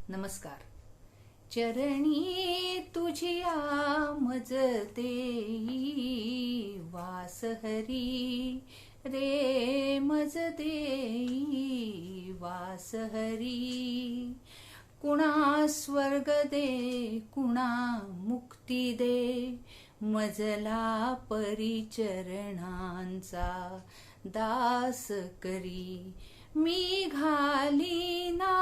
नमस्कार. चरणी तुझिया मजते वास हरी रे मजते वास हरी. कुणा स्वर्ग दे कुणा मुक्ती दे मजला परिचरणांचा दास करी. मी घालीना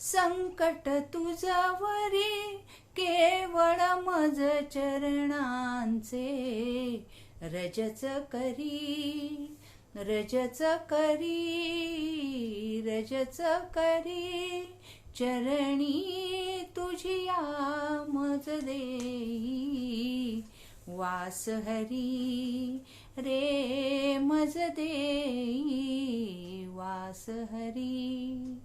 संकट तुझवरी केवळ मज चरणांचे रजच करी. रजच करी रजच करी चरणी तुझिया मज देई वास हरी रे मज देई वास हरी.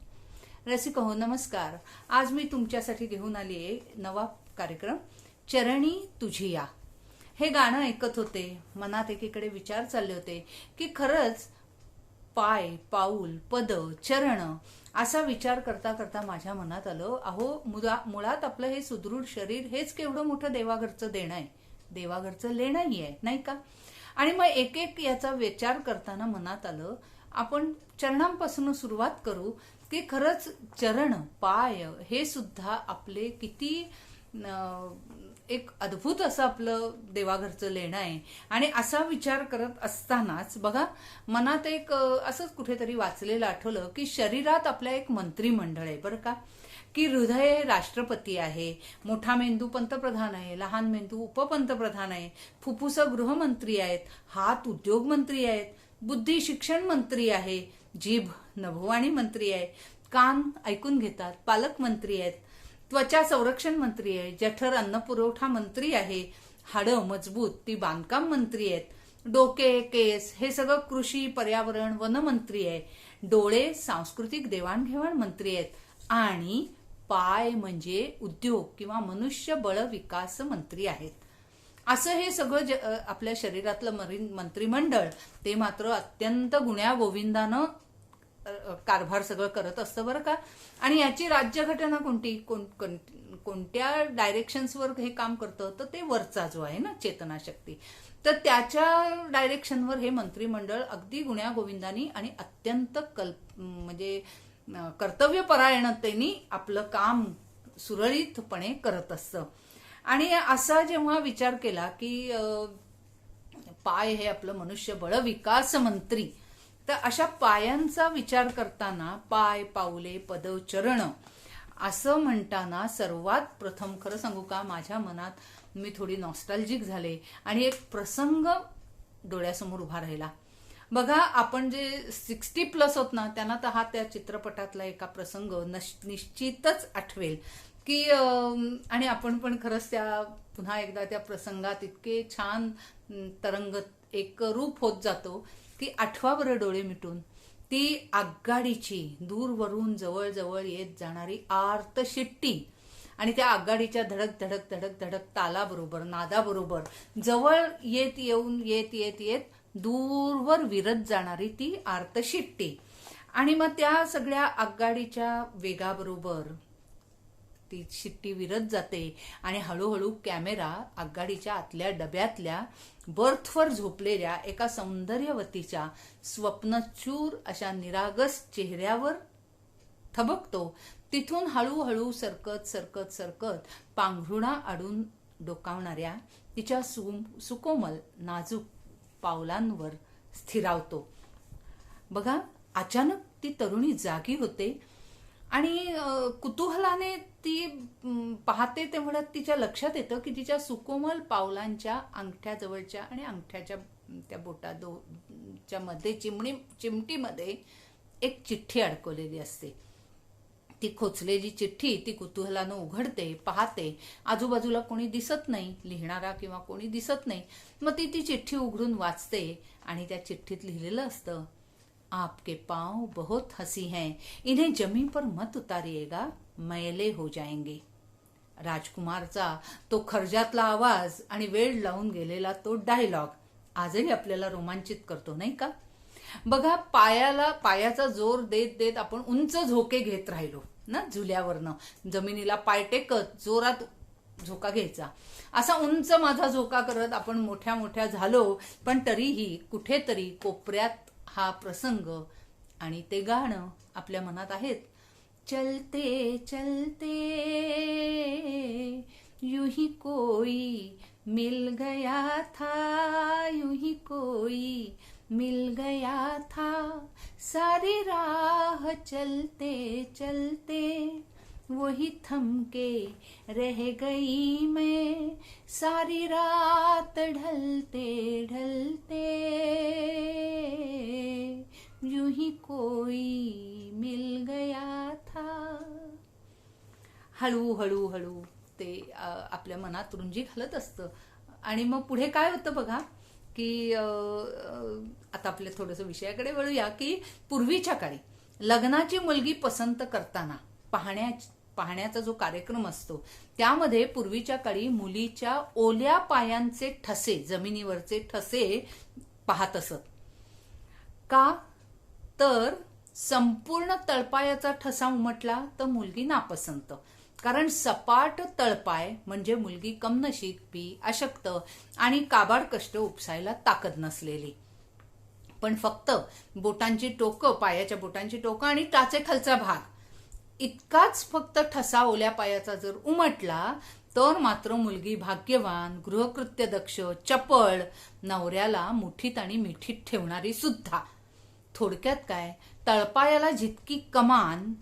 रसिक हो नमस्कार. आज मी तुमच्यासाठी घेऊन आली आहे नवा कार्यक्रम चरणी तुझिया. हे गाणं ऐकत होते, मनात एकीकडे विचार चालले होते की खरंच पाय पाऊल पद चरण असा विचार करता करता माझ्या मनात आलं, अहो मुळात आपलं हे सुदृढ शरीर हेच केवढं मोठं देवाघरचं देणं आहे, देवाघरचं लेणंही आहे नाही का. आणि मग एक एक याचा विचार करताना मनात आलं आपण चरणांपासून सुरुवात करू की खरंच चरण पाय हे सुद्धा आपले किती एक अद्भुत असं आपलं देवाघरचं लेणं आहे. आणि असा विचार करत असतानाच बघा मनात एक असंच कुठेतरी वाचलेलं आठवलं की शरीरात आपल्या एक मंत्रिमंडळ आहे बरं का. की हृदय राष्ट्रपती आहे, मोठा मेंदू पंतप्रधान आहे, लहान मेंदू उपपंतप्रधान आहे, फुफ्फुस गृहमंत्री आहेत, हात उद्योग मंत्री आहेत, बुद्धी शिक्षण मंत्री आहे, जीभ नभोवाणी मंत्री आहे, कान ऐकून घेतात पालकमंत्री आहेत, त्वचा संरक्षण मंत्री आहे, जठर अन्न पुरवठा मंत्री आहे, हाडं मजबूत ती बांधकाम मंत्री आहेत, डोके केस हे सगळं कृषी पर्यावरण वन मंत्री आहे, डोळे सांस्कृतिक देवाणघेवाण मंत्री आहेत, आणि पाय म्हणजे उद्योग किंवा मनुष्यबळ विकास मंत्री आहेत. असं हे सगळं आपल्या शरीरातलं मंत्रिमंडळ ते मात्र अत्यंत गुण्या गोविंदानं कारभार सगळं करत असतं बरं का. आणि याची राज्यघटना कोणत्या डायरेक्शन्सवर हे काम करतं तर ते वरचा जो आहे ना चेतनाशक्ती, तर त्याच्या डायरेक्शनवर हे मंत्रिमंडळ अगदी गुण्या गोविंदानी आणि अत्यंत म्हणजे कर्तव्यपरायणतेने आपलं काम सुरळीतपणे करत असतं. आणि असा जेव्हा विचार केला की पाय हे आपलं मनुष्यबळ विकास मंत्री, तर अशा पायांचा विचार करताना पाय पाऊले पद चरण असं म्हणताना सर्वात प्रथम खरं सांगू का माझ्या मनात मी थोडी नॉस्टॅल्जिक झाले आणि एक प्रसंग डोळ्यासमोर उभा राहिला. बघा आपण जे 60+ होत ना त्यांना तर हा त्या चित्रपटातला एका प्रसंग निश्चितच आठवेल की आणि आपण पण खरंच त्या पुन्हा एकदा त्या प्रसंगात इतके छान तरंगत एक रूप होत जातो की आठवा बरं डोळे मिटून ती आगगाडीची दूरवरून जवळ जवळ येत जाणारी आर्त शिट्टी आणि त्या आगगाडीच्या धडक धडक धडक धडक तालाबरोबर नादाबरोबर जवळ येत येऊन येत येत येत दूरवर विरत जाणारी ती आर्त शिट्टी. आणि मग त्या सगळ्या आगगाडीच्या वेगाबरोबर ती शिट्टी विरत जाते आणि हळूहळू कॅमेरा आगगाडीच्या आतल्या डब्यातल्या बर्थवर झोपलेल्या एका सौंदर्यवतीच्या स्वप्नचूर अशा निरागस चेहऱ्यावर थबकतो. तिथून हळूहळू सरकत सरकत सरकत पांघरुणा आडून डोकावणाऱ्या तिच्या सुकोमल नाजूक पावलांवर स्थिरावतो. बघा अचानक ती तरुणी जागी होते आणि कुतूहलाने ती पाहते तेवढ्यात तिच्या लक्षात येतं की तिच्या सुकोमल पावलांच्या अंगठ्याजवळच्या आणि अंगठ्याच्या त्या बोटाच्या मध्ये चिमटीमध्ये एक चिठ्ठी अडकवलेली असते. ती खोचलेली चिठ्ठी ती कुतूहलानं उघडते, पाहते, आजूबाजूला कोणी दिसत नाही, लिहिणारा किंवा कोणी दिसत नाही. मग ती चिठ्ठी उघडून वाचते आणि त्या चिठ्ठीत लिहिलेलं असतं, आपके पांव बहुत हसी हैं, इन्हें जमीन पर मत उतारिएगा, मैले हो जाएंगे. राजकुमारचा तो खर्जातला आवाज आणि वेळ लावून गेलेला तो डायलॉग आजही आपल्याला रोमांचित करतो नाही का. बघा पायाचा जोर देत देत आपण उंच झोके घेत राहिलो ना, झुल्यावरनं जमिनीला पाय टेकत जोरात झोका घ्यायचा. असा उंच माझा झोका करत आपण मोठ्या मोठ्या झालो, पण तरीही कुठेतरी कोपऱ्यात हा प्रसंग आणि ते गाणं आपल्या मनात आहेत. चलते चलते यूं ही कोई मिल गया था, यूं ही कोई मिल गया था, सारी राह चलते चलते वही थम के रह गई मैं, सारी रात ढलते ढलते यूं ही कोई मिल गया था. हळू हळू हळू ते आपल्या मनात रुंजी घालत असतं. आणि मग पुढे काय होतं बघा, की आता आपल्या थोडंसं विषयाकडे वळूया, की पूर्वीच्या काळी लग्नाची मुलगी पसंत करताना पाहण्याचा जो कार्यक्रम असतो, त्यामध्ये पूर्वीच्या काळी मुलीच्या ओल्या पायांचे ठसे, जमिनीवरचे ठसे पाहत असत. का तर संपूर्ण तळपायाचा ठसा उमटला तर मुलगी नापसंत. कारण सपाट तळपाय म्हणजे मुलगी कमनशिबी, अशक्त आणि काबाड कष्ट उपसायला ताकद नसलेली. पण फक्त बोटांची टोकं, पायाच्या बोटांची टोकं आणि टाचेखालचा भाग इतकाच फक्त ठसा ओल्या पायाचा जर उमटला तर मात्र मुलगी भाग्यवान, गृहकृत्य दक्ष, चपळ, नवऱ्याला मुठीत आणि मिठीत ठेवणारी सुद्धा. थोडक्यात काय, तळपायाला जितकी कमान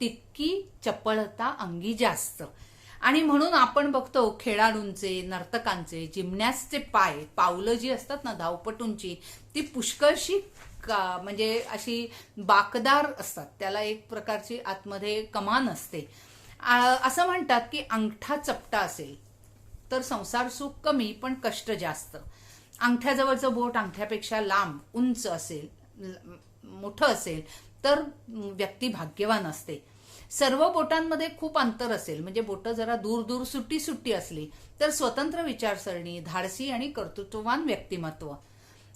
तितकी चपळता अंगी जास्त. आणि म्हणून आपण बघतो खेळाडूंचे, नर्तकांचे, जिम्नॅस्टचे पावलं जी असतात ना धावपटूंची, ती पुष्कळशी म्हणजे अशी बाकदार असतात. त्याला एक प्रकारची आतमध्ये कमान असते. असं म्हणतात की अंगठा चपटा असेल तर संसार सुख कमी पण कष्ट जास्त. अंगठ्याजवळचं बोट अंगठ्यापेक्षा लांब उंच असेल, मोठं असेल तर व्यक्ती भाग्यवान असते. सर्व बोटांमध्ये खूप अंतर असेल, म्हणजे बोटं जरा दूर दूर सुट्टी सुट्टी असली तर स्वतंत्र विचारसरणी, धाडसी आणि कर्तृत्ववान व्यक्तिमत्व.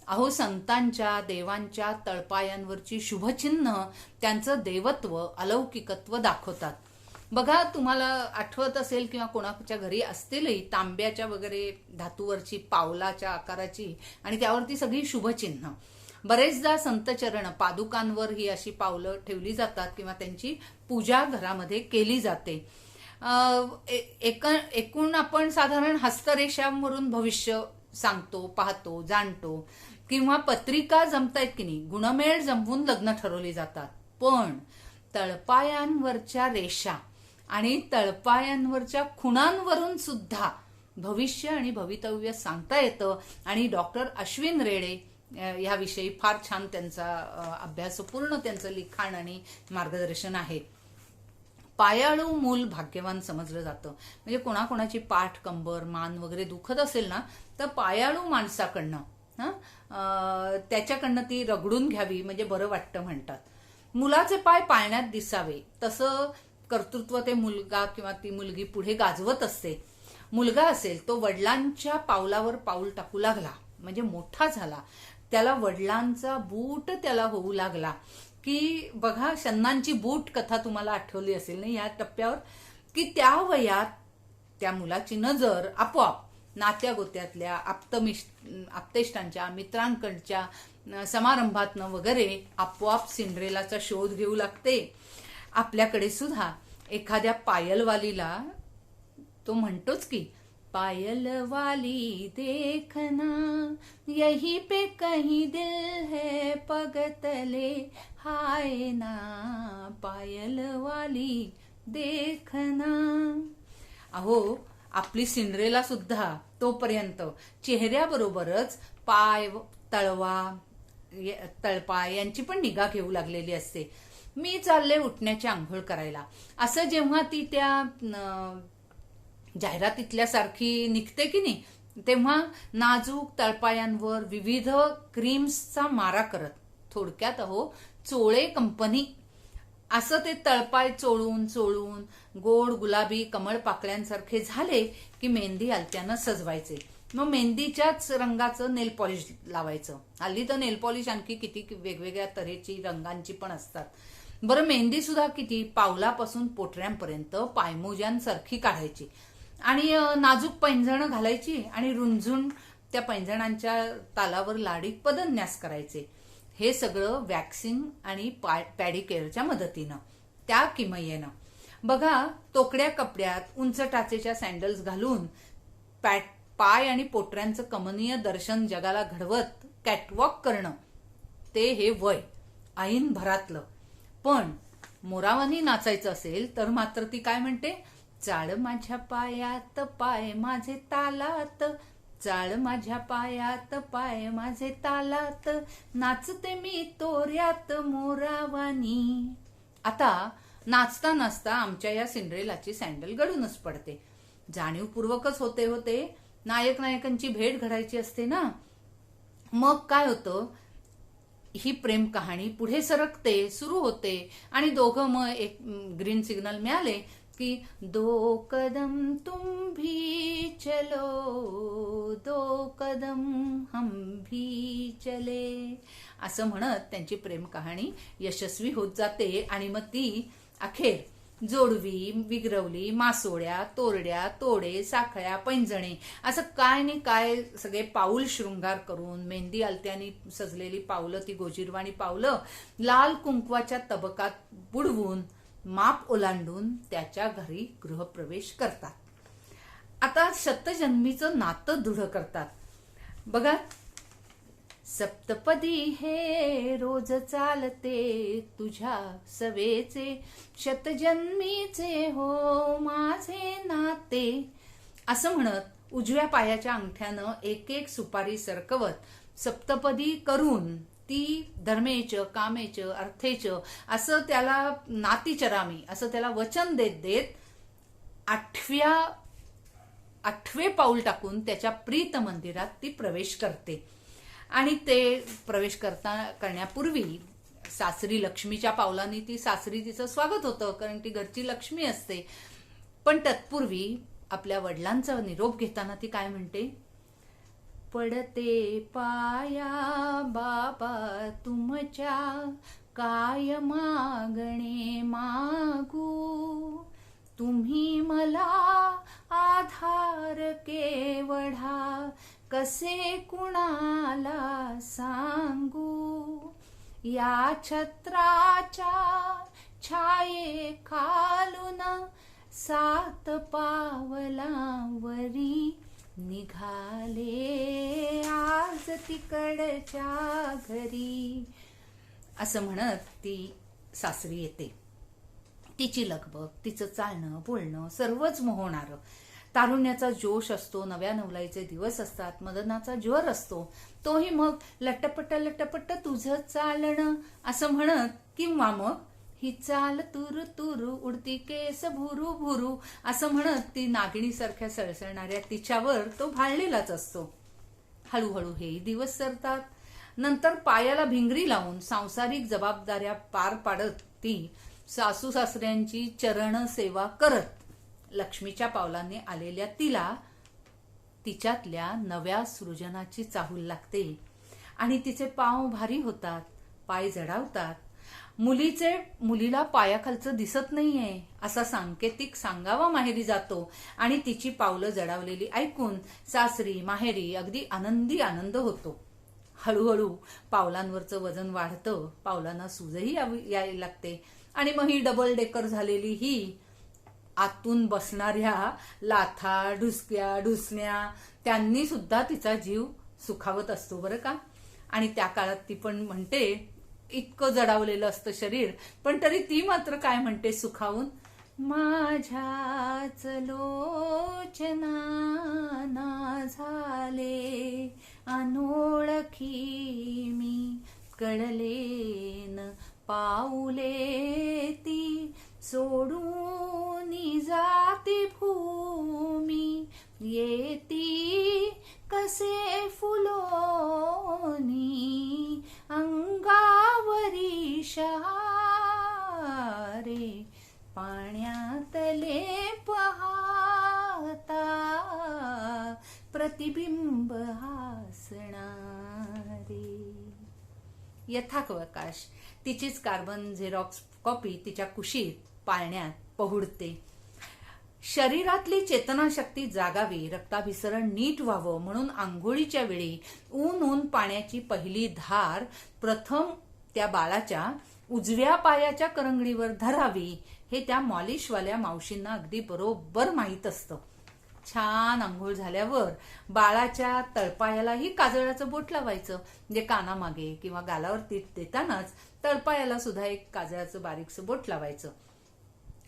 अहो, संतांच्या, देवांच्या तळपायांवरची शुभचिन्ह त्यांचं देवत्व, अलौकिकत्व दाखवतात. बघा, तुम्हाला आठवत असेल किंवा कोणाच्या घरी असतीलही तांब्याच्या वगैरे धातूवरची पावलाच्या आकाराची आणि त्यावरती सगळी शुभचिन्ह. बरेचदा संतचरण पादुकांवर ही अशी पावलं ठेवली जातात किंवा त्यांची पूजा घरामध्ये केली जाते. एकूण आपण साधारण हस्तरेषांवरून भविष्य सांगतो, पाहतो, जाणतो किंवा पत्रिका जमतायत की नाही, गुणमेळ जमवून लग्न ठरवली जातात. पण तळपायांवरच्या रेषा आणि तळपायांवरच्या खुणांवरून सुद्धा भविष्य आणि भवितव्य सांगता येतं. आणि डॉक्टर अश्विन रेडे याविषयी फार छान त्यांचा अभ्यासपूर्ण त्यांचं लिखाण आणि मार्गदर्शन आहे. पायाळू मूल भाग्यवान समजलं जातं. म्हणजे कोणाकोणाची पाठ, कंबर, मान वगैरे दुखत असेल ना, तर पायाळू माणसाकडनं त्याच्याकडनं ती रगडून घ्यावी म्हणजे बरं वाटतं म्हणतात. मुलाचे पाय पाळण्यात दिसावे तसं कर्तृत्व ते मुलगा किंवा ती मुलगी पुढे गाजवत असते. मुलगा असेल तो वडिलांच्या पावलावर पाऊल टाकू लागला म्हणजे मोठा झाला, त्याला वडिलांचा बूट त्याला होऊ लागला. की बघा, शन्नांची बूट कथा तुम्हाला आठवली असेल ना या टप्प्यावर, की त्या वयात त्या मुलाची नजर आपोआप नात्या गोत्यातल्या आप्तेष्टांच्या, मित्रांकडच्या समारंभातनं वगैरे आपोआप सिंड्रेलाचा शोध घेऊ लागते. आपल्याकडे सुद्धा एखाद्या पायलवालीला तो म्हणतोच की, पायल वाली देखना यही पे कहीं दिल है पगतले, हाय ना पायल वाली देखना. अहो, आपली सिंड्रेला सुद्धा तोपर्यंत चेहऱ्याबरोबरच पाय, तळपाय यांची पण निगा घेऊ लागलेली असते. मी चालले उठण्याची आंघोळ करायला असं जेव्हा ती त्या जाहिरातीतल्या सारखी निघते की नाही, तेव्हा नाजूक तळपायांवर विविध क्रीम्सचा मारा करत, थोडक्यात अहो चोळे कंपनी, असं ते तळपाय चोळून चोळून गोड गुलाबी कमळ पाकळ्यांसारखे झाले की मेहंदी आलत्यानं सजवायचे. मग मेहंदीच्याच रंगाचं नेल पॉलिश लावायचं. हल्ली तर नेल पॉलिश आणखी किती वेगवेगळ्या तऱ्हेची रंगांची पण असतात. बरं मेहंदी सुद्धा किती, पावलापासून पोटऱ्यांपर्यंत पायमोज्यांसारखी काढायची आणि नाजूक पैंजण घालायची आणि रुंजून त्या पैंजणांच्या तालावर लाडीत पदन्यास करायचे. हे सगळं वॅक्सिंग आणि पॅडिकेअरच्या मदतीनं, त्या किमयेनं. बघा, तोकड्या कपड्यात उंच टाचेच्या सँडल्स घालून पाय आणि पोटऱ्यांचं कमनीय दर्शन जगाला घडवत कॅटवॉक करणं, ते हे वय ऐन भरातलं. पण मोरावानी नाचायचं असेल तर मात्र ती काय म्हणते, चाळ माझ्या पायात पाय माझे तालात, चाळ माझ्या पायात पाय माझे तालात, नाचते मी तोऱ्यात मोरावानी. आता नाचता नाचता आमच्या या सिंड्रेलाची सँडल गळूनच पडते. जाणीवपूर्वकच होते नायक नायकांची भेट घडायची असते ना. मग काय होतं, ही प्रेम कहाणी पुढे सरकते, सुरू होते आणि दोघं मग एक ग्रीन सिग्नल मिळाले की दो कदम तुम भी चलो, दो कदम हम भी चले, असं म्हणत त्यांची प्रेम कहाणी यशस्वी होत जाते. आणि मग ती अखेर जोडवी, विगरवली, मासोळ्या, तोरड्या, तोडे, साखळ्या, पैंजणे असं काय नाही काय सगळे पाऊल शृंगार करून, मेहंदी आलत्यानी सजलेली पावलं, ती गोजीरवाणी पावलं लाल कुंकवाच्या तबकात बुडवून, माप ओलांडून त्याच्या घरी गृहप्रवेश करतात. आता शतजन्मीचं नातं दृढ करतात. बघा, सप्तपदी हे रोज चालते तुझ्या सवेचे, शतजन्मीचे हो माझे नाते, असं म्हणत उजव्या पायाच्या अंगठ्यानं एक एक सुपारी सरकवत सप्तपदी करून ती धर्मेच, कामेच, अर्थेच असं त्याला नातीचरामी असं त्याला वचन देत देत आठवे पाऊल टाकून त्याच्या प्रीत मंदिरात ती प्रवेश करते. आणि ते प्रवेश करण्यापूर्वी सासरी लक्ष्मीच्या पावलांनी ती सासरी तिचं स्वागत होतं, कारण ती घरची लक्ष्मी असते. पण तत्पूर्वी आपल्या वडिलांचा निरोप घेताना ती काय म्हणते, पडते पाया बाबा तुमच्या, काय मागणे मागू, तुम्ही मला आधार केवढा, कसे कुणाला सांगू, या छत्राच्या छाये खालून 7 पावलांवरी निघाले आज तिकडच्या घरी, असं म्हणत ती सासरी येते. तिची लगबग, तिचं चालणं बोलणं सर्वच मोहणारं. तारुण्याचा जोश असतो, नव्या नवलाईचे दिवस असतात, मदनाचा ज्वर असतो, तोही मग लटपट लटपट तुझं चालणं असं म्हणत, किंवा मग ही चाल तुरु तुरु उडती केस भुरू भुरू असं म्हणत ती नागिणीसारख्या सळसळणाऱ्या तिच्यावर तो भाळलेलाच असतो. हळूहळू हेही दिवस सरतात. नंतर पायाला भिंगरी लावून सांसारिक जबाबदाऱ्या पार पाडत ती सासू सासऱ्यांची चरण सेवा करत लक्ष्मीच्या पावलांनी आलेल्या तिला तिच्यातल्या नव्या सृजनाची चाहूल लागते आणि तिचे पाव भारी होतात, पाय जडावतात. मुलीला पायाखालचं दिसत नाहीये असा सांकेतिक सांगावा माहेरी जातो आणि तिची पावलं जडावलेली ऐकून सासरी माहेरी अगदी आनंदी आनंद होतो. हळूहळू पावलांवरचं वजन वाढतं, पावलांना सूजही यायला लागते आणि मग ही डबल डेकर झालेली ही आतून बसणाऱ्या लाथा ढुसक्या ढुसण्या त्यांनी सुद्धा तिचा जीव सुखावत असतो बरं का. आणि त्या काळात ती पण म्हणते, इतकं जडावलेलं असतं शरीर पण तरी ती मात्र काय म्हणते सुखावून, माझ्याच लोचना झाले अनोळखी मी, कळलेन पाऊले ती सोडून जाती भूमी, येती कसे फुलोनी अंगावरी शहारे, पाण्यातले पाहता प्रतिबिंब हसणारे. यथावकाश तिचीच कार्बन झेरॉक्स कॉपी तिच्या कुशीत पाळण्यात पहुडते. शरीरातली चेतनाशक्ती जागावी, रक्ताभिसरण नीट व्हावं म्हणून आंघोळीच्या वेळी ऊन पाण्याची पहिली धार प्रथम त्या बाळाच्या उजव्या पायाच्या करंगडीवर धरावी हे त्या मॉलिशवाल्या मावशींना अगदी बरोबर माहीत असतं. छान आंघोळ झाल्यावर बाळाच्या तळपायालाही काजळाचं बोट लावायचं. म्हणजे कानामागे किंवा गालावर तीट देतानाच तळपायाला सुद्धा एक काजळाचं बारीकसं बोट लावायचं.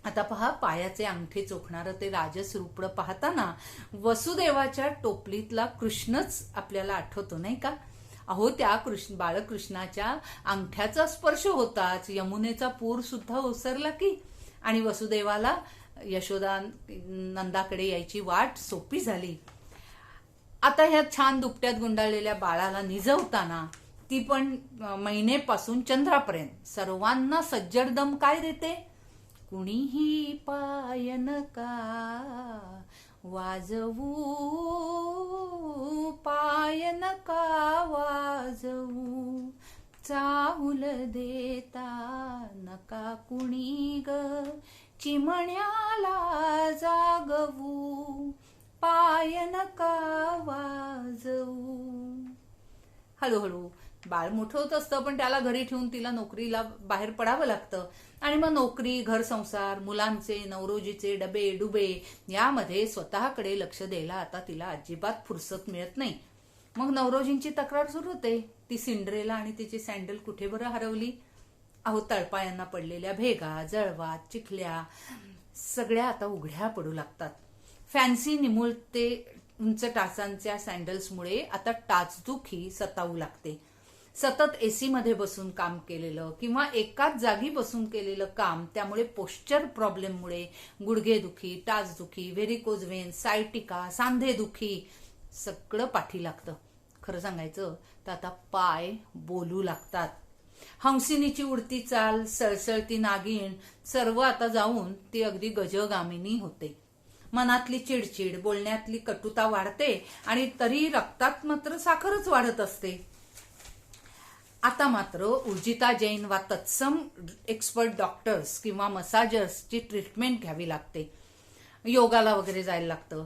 आता पहा, पायाचे अंगठे चोखणारं ते राजस रूपडं पाहताना वसुदेवाच्या टोपलीतला कृष्णच आपल्याला आठवतो नाही का? अहो, त्या बाळकृष्णाच्या अंगठ्याचा स्पर्श होताच यमुनेचा पूर सुद्धा ओसरला की, आणि वसुदेवाला यशोदा नंदाकडे यायची वाट सोपी झाली. आता ह्या छान दुपट्यात गुंडाळलेल्या बाळाला निजवताना ती पण महिनेपासून चंद्रापर्यंत सर्वांना सज्जडदम काय देते? कुणीही पाय नका वाजवू, पाय नका वाजवू, चाहुल देता नका कुणी ग, चिमण्याला जागवू, पाय नका वाजवू. हळूहळू बाळ मोठं होत असतं, पण त्याला घरी ठेवून तिला नोकरीला बाहेर पडावं लागतं. आणि मग नोकरी, घर संसार, मुलांचे नवरोजीचे डबे डुबे यामध्ये स्वतःकडे लक्ष द्यायला आता तिला अजिबात फुरसत मिळत नाही. मग नवरोजींची तक्रार सुरू होते, ती सिंड्रेला आणि तिची सँडल कुठे बरं हरवली? अहो, तळपायांना पडलेल्या भेगा, जळवा, चिखल्या सगळ्या आता उघड्या पडू लागतात. फॅन्सी निमुळते उंच टाचांच्या सँडल्समुळे आता टाचदुखी सतावू लागते. सतत एसी मध्ये बसून काम केलेलं किंवा एकाच जागी बसून केलेलं काम, त्यामुळे पोश्चर प्रॉब्लेममुळे गुडघेदुखी, टाचदुखी, व्हेरिकोज वेन, सायटिका, सांधेदुखी सगळं पाठी लागतं. खरं सांगायचं तर आता पाय बोलू लागतात. हंसिनीची उडती चाल, सळसळती नागिण सर्व आता जाऊन ती अगदी गजगामिनी होते. मनातली चिडचिड, बोलण्यातली कटुता वाढते आणि तरी रक्तात मात्र साखरच वाढत असते. आता मात्र उर्जिता जैन वा तत्सम एक्सपर्ट डॉक्टर्स किंवा मसाजर्सची ट्रीटमेंट घ्यावी लागते. योगाला वगैरे जायला लागतं.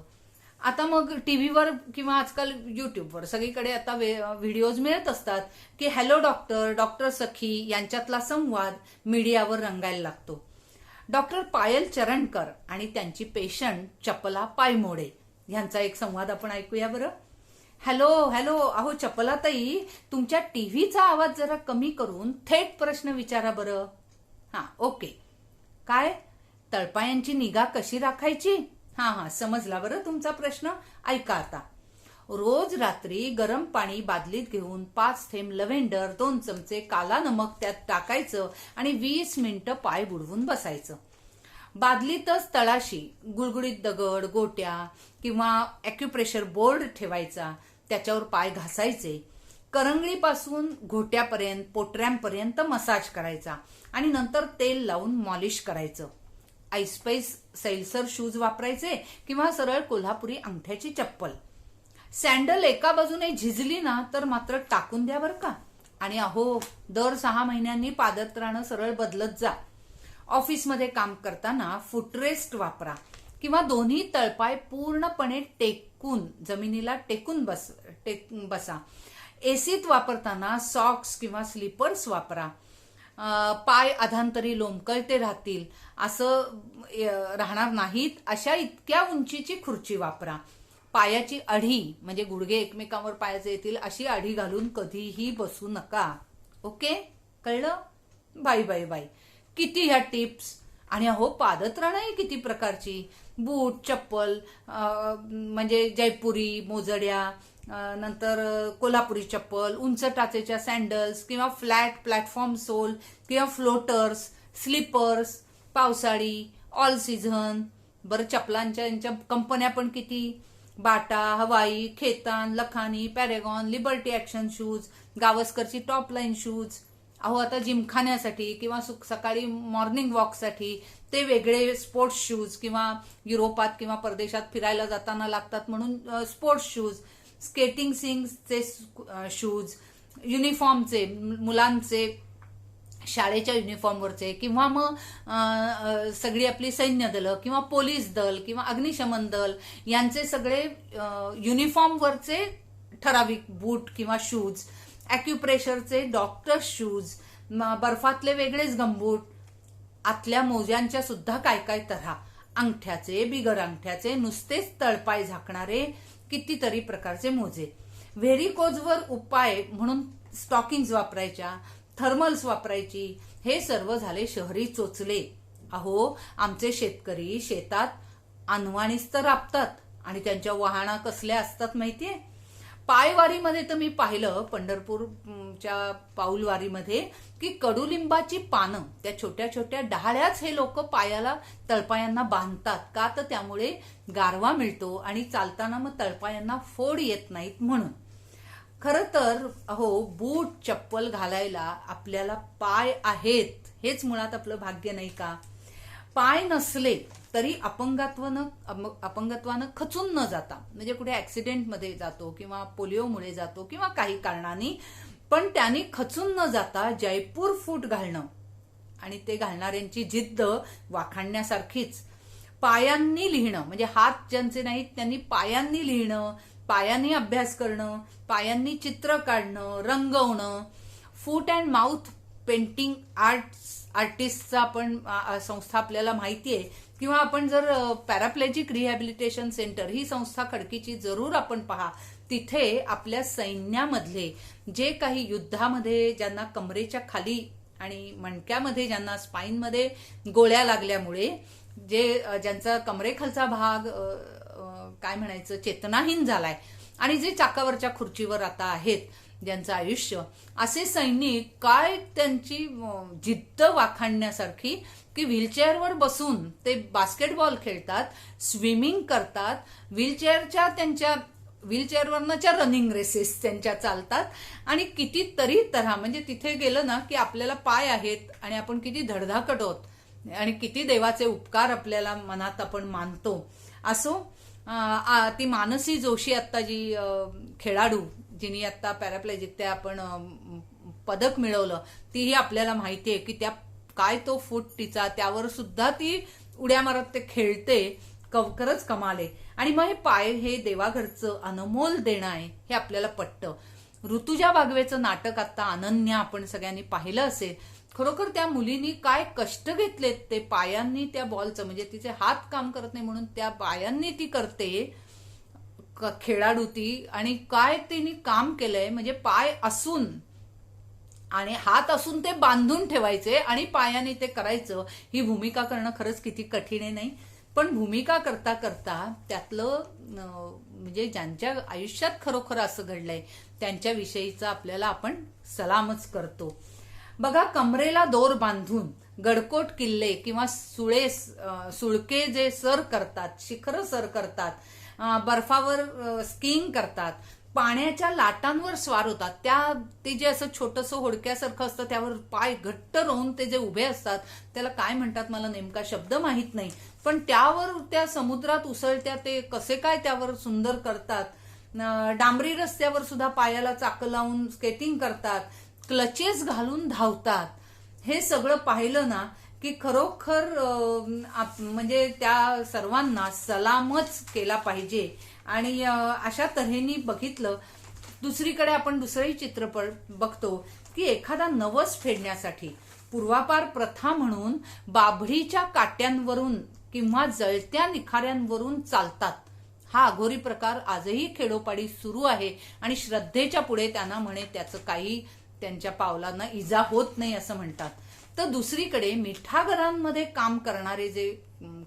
आता मग टीव्हीवर किंवा आजकाल युट्यूबवर सगळीकडे आता व्हिडिओज मिळत असतात की हॅलो डॉक्टर, डॉक्टर सखी यांच्यातला संवाद मीडियावर रंगायला लागतो. डॉक्टर पायल चरणकर आणि त्यांची पेशंट चपला पायमोडे यांचा एक संवाद आपण ऐकूया बरं. हॅलो हॅलो, अहो चपलाताई, तुमच्या टीव्हीचा आवाज जरा कमी करून थेट प्रश्न विचारा बरं. हा, ओके. काय? तळपायांची निगा कशी राखायची? हा, समजला बरं तुमचा प्रश्न. ऐका आता. रोज रात्री गरम पाणी बादलीत घेऊन 5 थेंब लव्हेंडर, 2 चमचे काला नमक त्यात टाकायचं आणि 20 मिनिटं पाय बुडवून बसायचं. बादलीतच तळाशी गुळगुळीत दगड, गोट्या किंवा ॲक्युप्रेशर बोर्ड ठेवायचा. त्याच्यावर पाय घासायचे. करंगळीपासून घोट्यापर्यंत, पोटऱ्यांपर्यंत मसाज करायचा आणि नंतर तेल लावून मॉलिश करायचं. आईस्पाईस सैलसर शूज वापरायचे किंवा सरळ कोल्हापुरी अंगठ्याची चप्पल. सँडल एका बाजूने झिजली ना तर मात्र टाकून द्या बरं का. आणि अहो, दर 6 महिन्यांनी पादत्राणं सरळ बदलत जा. ऑफिसमध्ये काम करताना फुटरेस्ट वापरा किंवा दोन्ही तळपाय पूर्णपणे टेकून, जमिनीला टेकून बसा. एसीत वापरताना सॉक्स किंवा स्लीपर्स वापरा. पाय अधांतरी लोंबकळते राहतील असं राहणार नाहीत अशा इतक्या उंचीची खुर्ची वापरा. पायाची अढी म्हणजे गुडघे एकमेकांवर पायाचे येतील अशी अढी घालून कधीही बसू नका. ओके, कळलं? Bye bye bye. किती ह्या टिप्स. आणि अहो, पादत्राणंही किती प्रकारची. बूट, चप्पल म्हणजे जयपुरी, मोजड्या, नंतर कोल्हापुरी चप्पल, उंच टाचेच्या सँडल्स किंवा फ्लॅट प्लॅटफॉर्म सोल किंवा फ्लोटर्स, स्लीपर्स, पावसाळी, ऑल सीझन. बरं, चपलांच्या यांच्या कंपन्या पण किती. बाटा, हवाई, Khetan, Lakhani, Paragon, Liberty Action shoes, गावस्करची टॉप लाईन शूज. अहो, आता जिमखान्यासाठी किंवा सकाळी मॉर्निंग वॉकसाठी ते वेगळे स्पोर्ट्स शूज किंवा युरोपात किंवा परदेशात फिरायला जाताना लागतात म्हणून स्पोर्ट्स शूज, स्केटिंग सिंगचे शूज, युनिफॉर्मचे, मुलांचे शाळेच्या युनिफॉर्मवरचे, किंवा मग सगळी आपली सैन्य दलं किंवा पोलीस दल किंवा अग्निशमन दल यांचे सगळे युनिफॉर्मवरचे ठराविक बूट किंवा शूज, ॲक्युप्रेशरचे डॉक्टर शूज, बर्फातले वेगळेच गमबूट, आतल्या मोज्यांच्या सुद्धा काय काय तऱ्हा, अंगठ्याचे, बिगर अंगठ्याचे, नुसतेच तळपाय झाकणारे कितीतरी प्रकारचे मोजे, व्हेरिकोजवर उपाय म्हणून स्टॉकिंग्स वापरायच्या, थर्मल्स वापरायची. हे सर्व झाले शहरी चोचले. अहो, आमचे शेतकरी शेतात अनवाणीच तर राबतात आणि त्यांच्या वाहना कसल्या असतात माहितीये? पायवारीमध्ये तर मी पाहिलं, पंढरपूरच्या पाऊलवारीमध्ये, की कडुलिंबाची पानं, त्या छोट्या छोट्या डहाळ्याच हे लोक पायाला, तळपायांना बांधतात. का? तर त्यामुळे गारवा मिळतो आणि चालताना मग तळपायांना फोड येत नाहीत म्हणून. खरं तर अहो, बूट चप्पल घालायला आपल्याला पाय आहेत, हेच मुळात आपलं भाग्य नाही का? पाय नसले तरी अपंगत्वानं खचून न जाता, म्हणजे कुठे ऍक्सिडेंटमध्ये जातो किंवा पोलिओमुळे जातो किंवा काही कारणांनी, पण त्यांनी खचून न जाता जयपूर फूट घालणं, आणि ते घालणाऱ्यांची जिद्द वाखाणण्यासारखीच. पायांनी लिहिणं, म्हणजे हात ज्यांचे नाहीत त्यांनी पायांनी लिहिणं, पायांनी अभ्यास करणं, पायांनी चित्र काढणं, रंगवणं. फूट अँड माउथ पेंटिंग आर्टिस्टचा आपण संस्था आपल्याला माहिती आहे, किंवा आपण जर पॅराप्लेजिक रिहॅबिलिटेशन सेंटर ही संस्था खडकीची जरूर आपण पहा. तिथे आपल्या सैन्यामधले जे काही युद्धामध्ये ज्यांना कमरेच्या खाली आणि मणक्यामध्ये, ज्यांना स्पाईनमध्ये गोळ्या लागल्यामुळे ज्यांचा कमरेखालचा भाग काय म्हणायचं चेतनाहीन झालाय आणि जे चाकावरच्या खुर्चीवर आता आहेत, ज्यांचं आयुष्य, असे सैनिक, काय त्यांची जिद्द वाखाणण्यासारखी, की व्हीलचेअरवर बसून ते बास्केटबॉल खेळतात, स्विमिंग करतात, व्हीलचेअरवरनच्या रनिंग रेसेस त्यांच्या चालतात, आणि कितीतरी तऱ्हा, म्हणजे तिथे गेलं ना की आपल्याला पाय आहेत आणि आपण किती धडधाकट आहोत आणि किती देवाचे उपकार आपल्याला मनात आपण मानतो. असो, ती मानसी जोशी आत्ता जी खेळाडू, जिने आता पॅराप्लेजिक ते आपण पदक मिळवलं, तीही आपल्याला माहिती आहे की त्या काय तो फूट तिचा, त्यावर सुद्धा ती उड्या मारत ते खेळते. खरंच कमाल आहे. आणि मग हे पाय हे देवाघरचं अनमोल देणं आहे, हे आपल्याला पटतं. ऋतुजा बागवेचं नाटक आता अनन्या आपण सगळ्यांनी पाहिलं असेल. खरोखर त्या मुलीनी काय कष्ट घेतलेत, ते पायांनी त्या बॉलचं, म्हणजे तिचे हात काम करत नाही म्हणून त्या पायांनी ती करते, खेळाडू ती, आणि काय तिने काम केलंय. म्हणजे पाय असून आणि हात असून ते बांधून ठेवायचे आणि पायाने ते करायचं. ही भूमिका करणं खरंच किती कठीण आहे नाही? पण भूमिका करता करता त्यातलं म्हणजे ज्यांच्या आयुष्यात खरोखर असं घडलंय त्यांच्याविषयीचा आपल्याला आपण सलामच करतो. बघा, कमरेला दोर बांधून गडकोट किल्ले किंवा सुळके जे सर करतात, शिखर सर करतात, बर्फावर स्कीइंग करतात, पाण्याच्या लाटांवर स्वार होतात. ते जे असं छोटंसं होडक्यासारखं असतं त्यावर पाय घट्ट रोवून ते जे उभे असतात, त्याला काय म्हणतात मला नेमका शब्द माहित नाही, पण त्यावर त्या समुद्रात उसळत्या ते कसे काय त्यावर सुंदर करतात. डांबरी रस्त्यावर सुद्धा पायाला चाकं लावून स्केटिंग करतात, क्लचेस घालून धावतात. हे सगळं पाहिलं ना की खरोखर म्हणजे त्या सर्वांना सलामच केला पाहिजे. आणि अशा तऱ्हेने बघितलं. दुसरीकडे आपण दुसरंही चित्रपट बघतो की एखादा नवस फेडण्यासाठी पूर्वापार प्रथा म्हणून बाभळीच्या काट्यांवरून किंवा जळत्या निखाऱ्यांवरून चालतात. हा अघोरी प्रकार आजही खेडोपाडी सुरू आहे आणि श्रद्धेच्या पुढे त्यांना म्हणे त्याचं काही त्यांच्या पावलांना इजा होत नाही असं म्हणतात. तर दुसरीकडे मिठागरांमध्ये काम करणारे जे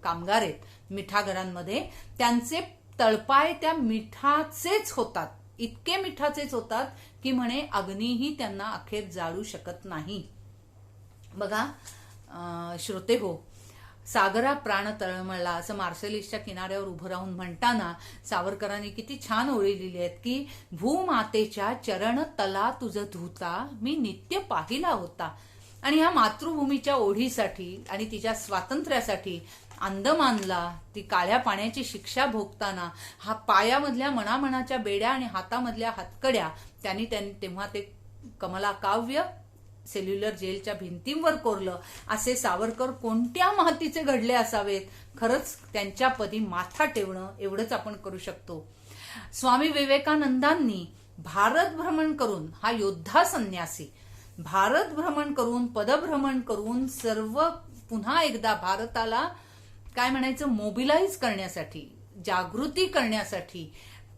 कामगार आहेत, मिठागरांमध्ये त्यांचे तळपाय त्या मिठाचेच होतात, इतके मिठाचेच होतात की म्हणे अग्नीही त्यांना अखेर जाळू शकत नाही. बघा श्रोते हो, सागरा प्राण तळमळला असं मार्शलिसच्या किनाऱ्यावर उभं राहून म्हणताना सावरकरांनी किती छान ओळी लिहिली आहेत की भूमातेच्या चरण तला तुझ धुता मी नित्य पाहिला होता. आणि ह्या मातृभूमीच्या ओढीसाठी आणि तिच्या स्वातंत्र्यासाठी अंदमानला ती काळ्या पाण्याची शिक्षा भोगताना हा पायामधल्या मनामनाच्या बेड्या आणि हातामधल्या हातकड्या त्यांनी तेव्हा ते कमला काव्य सेल्युलर जेलच्या भिंतींवर कोरलं. असे सावरकर कोणत्या महतीचे घडले असावेत. खरंच त्यांच्यापदी माथा ठेवणं एवढंच आपण करू शकतो. स्वामी विवेकानंदांनी भारत भ्रमण करून, हा योद्धा संन्यासी भारत भ्रमण करून, पदभ्रमण करून सर्व पुन्हा एकदा भारताला काय म्हणायचं मोबिलाइज करण्यासाठी, जागृती करण्यासाठी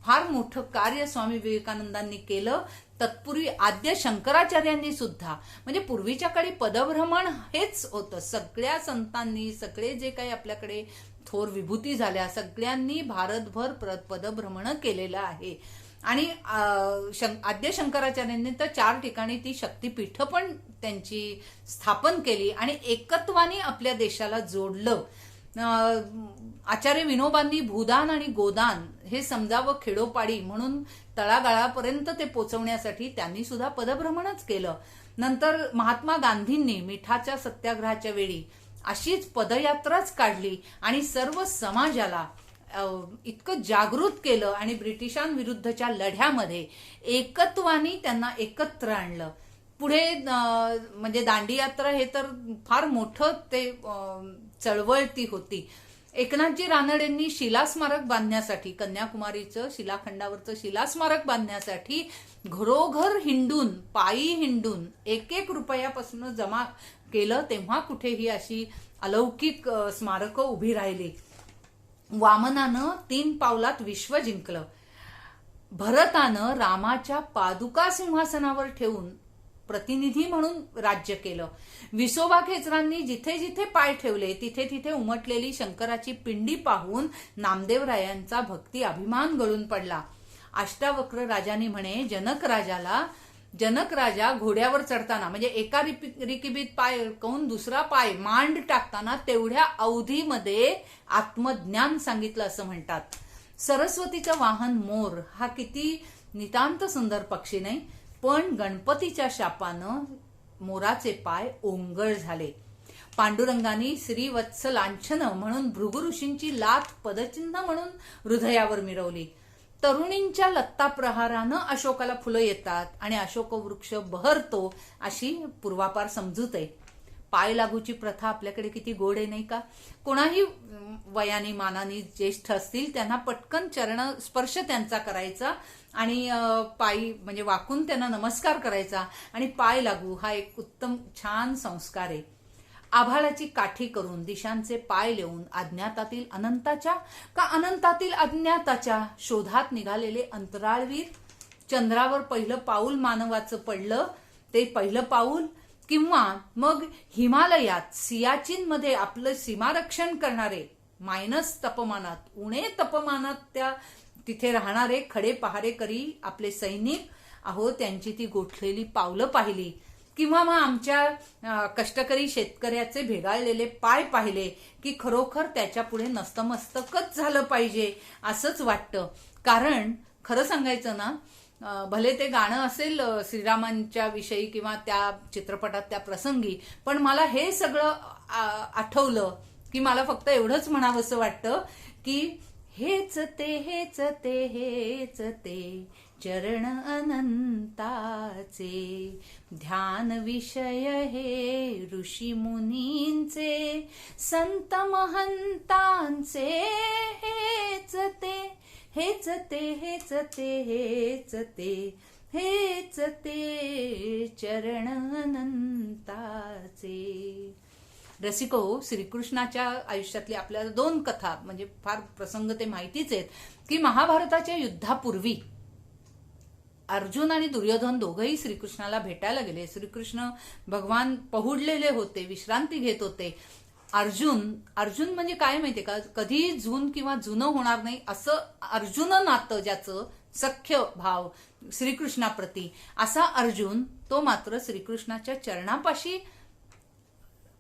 फार मोठं कार्य स्वामी विवेकानंदांनी केलं. तत्पूर्वी आद्य शंकराचार्यांनी सुद्धा, म्हणजे पूर्वीच्या काळी पदभ्रमण हेच होतं. सगळ्या संतांनी, सगळे जे काही आपल्याकडे थोर विभूती झाल्या, सगळ्यांनी भारतभर पदभ्रमण केलेलं आहे. आणि आद्य शंकराचार्यांनी तर 4 ठिकाणी ती शक्तिपीठ पण त्यांची स्थापन केली आणि एकत्वाने आपल्या देशाला जोडलं. आचार्य विनोबांनी भूदान आणि गोदान हे समजावं खेडोपाडी म्हणून तळागाळापर्यंत ते पोचवण्यासाठी त्यांनी सुद्धा पदभ्रमणच केलं. नंतर महात्मा गांधींनी मिठाच्या सत्याग्रहाच्या वेळी अशीच पदयात्राच काढली आणि सर्व समाजाला इतकं जागृत केलं आणि ब्रिटिशांविरुद्धच्या लढ्यामध्ये एकत्वाने त्यांना एकत्र आणलं. पुढे म्हणजे दांडी यात्रा हे तर फार मोठं ते चळवळ ती होती. एकनाथजी रानडेंनी शिलास्मारक बांधण्यासाठी, कन्याकुमारीचं शिलाखंडावरचं शिलास्मारक बांधण्यासाठी घरोघर हिंडून, पायी हिंडून 1-1 रुपयापासून जमा केलं. तेव्हा कुठेही अशी अलौकिक स्मारकं उभी राहिली. वामनानं 3 पावलात विश्व जिंकलं. भरतानं रामाच्या पादुका सिंहासनावर ठेवून प्रतिनिधी म्हणून राज्य केलं. विसोबा खेचरांनी जिथे जिथे पाय ठेवले तिथे तिथे उमटलेली शंकराची पिंडी पाहून नामदेवरायांचा भक्ती अभिमान गळून पडला. अष्टावक्र राजांनी म्हणे जनक राजा घोड्यावर चढताना, म्हणजे एका रिकिबीत पाय अडकवून दुसरा पाय मांड टाकताना तेवढ्या अवधीमध्ये आत्मज्ञान सांगितलं असं म्हणतात. सरस्वतीचं वाहन मोर हा किती नितांत सुंदर पक्षी नाही, पण गणपतीच्या शापानं मोराचे पाय ओंगळ झाले. पांडुरंगानी श्रीवत्स लांछन म्हणून भृगु ऋषींची लाथ पदचिन्ह म्हणून हृदयावर मिरवली. तरुणींच्या लत्ता प्रहारानं अशोकाला फुलं येतात आणि अशोक वृक्ष बहरतो अशी पूर्वापार समजूत आहे. पाय लागूची प्रथा आपल्याकडे किती गोड आहे नाही का. कोणाही वयाने मानाने ज्येष्ठ असतील त्यांना पटकन चरण स्पर्श त्यांचा करायचा आणि पायी म्हणजे वाकून त्यांना नमस्कार करायचा आणि पाय लागू हा एक उत्तम छान संस्कार आहे. आभाळाची काठी करून दिशांचे पाय लिहून अज्ञातातील अनंताच्या का अनंतातील अज्ञाताच्या शोधात निघालेले अंतराळवीर. चंद्रावर पहिलं पाऊल मानवाचं पडलं ते पहिलं पाऊल, किंवा मग हिमालयात सियाचीनमध्ये आपलं सीमारक्षण करणारे मायनस तपमानात, उणे तपमानात त्या तिथे राहणारे खडे पहारेकरी आपले सैनिक, अहो त्यांची ती गोठलेली पावलं पाहिली. किंवा मग आमच्या कष्टकरी शेतकऱ्याचे भेगाळलेले पाय पाहिले की खरोखर त्याच्या पुढे नस्तमस्तकच झालं पाहिजे असंच वाटतं. कारण खरं सांगायचं ना, भले ते गाणं असेल श्रीरामांच्या विषयी किंवा त्या चित्रपटात त्या प्रसंगी, पण मला हे सगळं आठवलं की मला फक्त एवढंच म्हणावंसं वाटतं की हेच ते चरण अनंताचे, ध्यान विषय हे ऋषी मुनींचे, संत महंतांचे, हेच ते चरण अनंताचे. रसिको, श्रीकृष्णाच्या आयुष्यातली आपल्याला 2 कथा म्हणजे फार प्रसंग ते माहितीच आहेत की महाभारताच्या युद्धापूर्वी अर्जुन आणि दुर्योधन दोघंही श्रीकृष्णाला भेटायला गेले. श्रीकृष्ण भगवान पहुडलेले होते, विश्रांती घेत होते. अर्जुन म्हणजे काय माहितीये का, कधी जून किंवा जुनं होणार नाही असं अर्जुन नातं, ज्याचं सख्य भाव श्रीकृष्णाप्रती, असा अर्जुन तो मात्र श्रीकृष्णाच्या चरणापाशी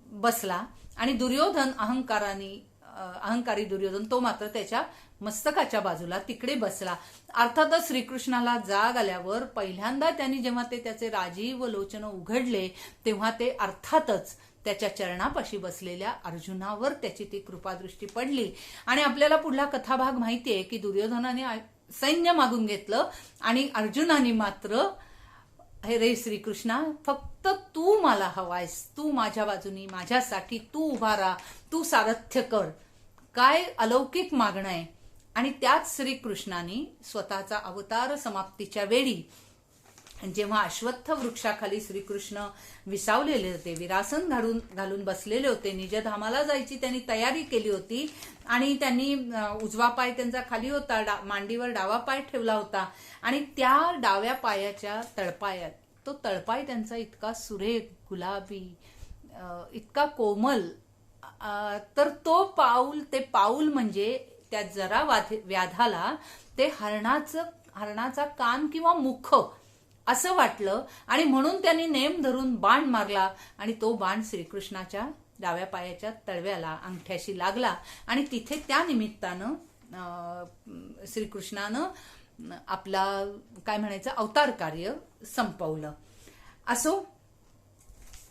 बसला. आणि दुर्योधन अहंकारी दुर्योधन तो मात्र त्याच्या मस्तकाच्या बाजूला तिकडे बसला. अर्थातच श्रीकृष्णाला जाग आल्यावर पहिल्यांदा त्यांनी जेव्हा ते त्याचे राजीव लोचन उघडले तेव्हा ते अर्थातच त्याच्या चरणापाशी बसलेल्या अर्जुनावर त्याची ती कृपादृष्टी पडली. आणि आपल्याला पुढला कथाभाग माहितीये की दुर्योधनाने सैन्य मागून घेतलं आणि अर्जुनाने मात्र हे रे श्रीकृष्णा, फक्त तू मला हवायस, तू माझ्या बाजूनी, माझ्यासाठी तू उभा राहा, तू सारथ्य कर. काय अलौकिक मागणं आहे. आणि त्याच श्रीकृष्णाने स्वतःचा अवतार समाप्तीच्या वेळी जेव्हा अश्वत्थ वृक्षाखाली श्रीकृष्ण विसावलेले होते, विरासन घालून बसलेले होते, निजधामाला जायची त्यांनी तयारी केली होती आणि त्यांनी उजवा पाय त्यांचा खाली होता, मांडीवर डावा पाय ठेवला होता आणि त्या डाव्या पायाच्या तळपायात तो तळपाय त्यांचा इतका सुरेख, गुलाबी, इतका कोमल, तर ते पाऊल म्हणजे त्या जरा व्याधाला ते हरणाचा कान किंवा मुख असं वाटलं आणि म्हणून त्यांनी नेम धरून बाण मारला आणि तो बाण श्रीकृष्णाच्या डाव्या पायाच्या तळव्याला, अंगठ्याशी लागला आणि तिथे त्या निमित्तानं श्रीकृष्णानं आपला काय म्हणायचं अवतार कार्य संपवलं. असो,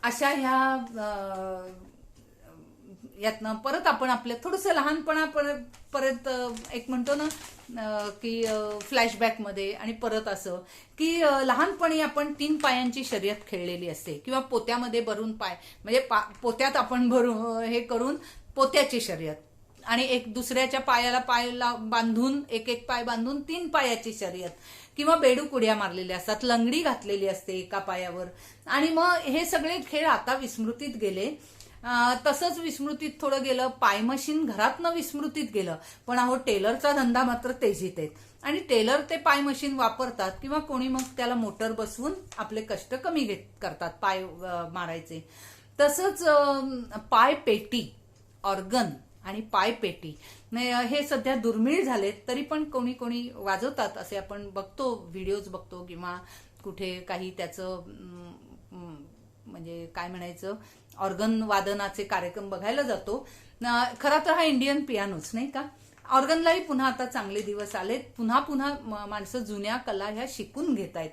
अशा ह्या यातनं परत आपण आपल्या थोडंसं लहानपणा परत एक म्हणतो ना की फ्लॅशबॅकमध्ये आणि परत असं की लहानपणी आपण 3 पायांची शर्यत खेळलेली असते किंवा पोत्यामध्ये भरून पाय म्हणजे पोत्यात आपण भरून हे करून पोत्याची शर्यत आणि एक दुसऱ्याच्या पायाला बांधून एक पाय बांधून 3 पायाची शर्यत किंवा बेडूक उड्या मारलेल्या असतात, लंगडी घातलेली असते एका पायावर. आणि मग हे सगळे खेळ आता विस्मृतीत गेले. तसंच विस्मृतीत थोडं गेलं पाय मशीन, घरातनं विस्मृतीत गेलं. पण अहो टेलरचा धंदा मात्र तेजीत आहेत आणि टेलर ते पाय मशीन वापरतात किंवा कोणी मग त्याला मोटर बसवून आपले कष्ट कमी करतात पाय मारायचे. तसंच पाय पेटी, ऑर्गन आणि पाय पेटी हे सध्या दुर्मिळ झालेत, तरी पण कोणी वाजवतात असे आपण बघतो, व्हिडिओज बघतो किंवा कुठे काही त्याचं म्हणजे काय म्हणायचं ऑर्गन वादनाचे कार्यक्रम बघायला जातो. खरा तर हा इंडियन पियानोच नाही का. ऑर्गनलाही पुन्हा आता चांगले दिवस आलेत, पुन्हा माणसं जुन्या कला ह्या शिकून घेत आहेत.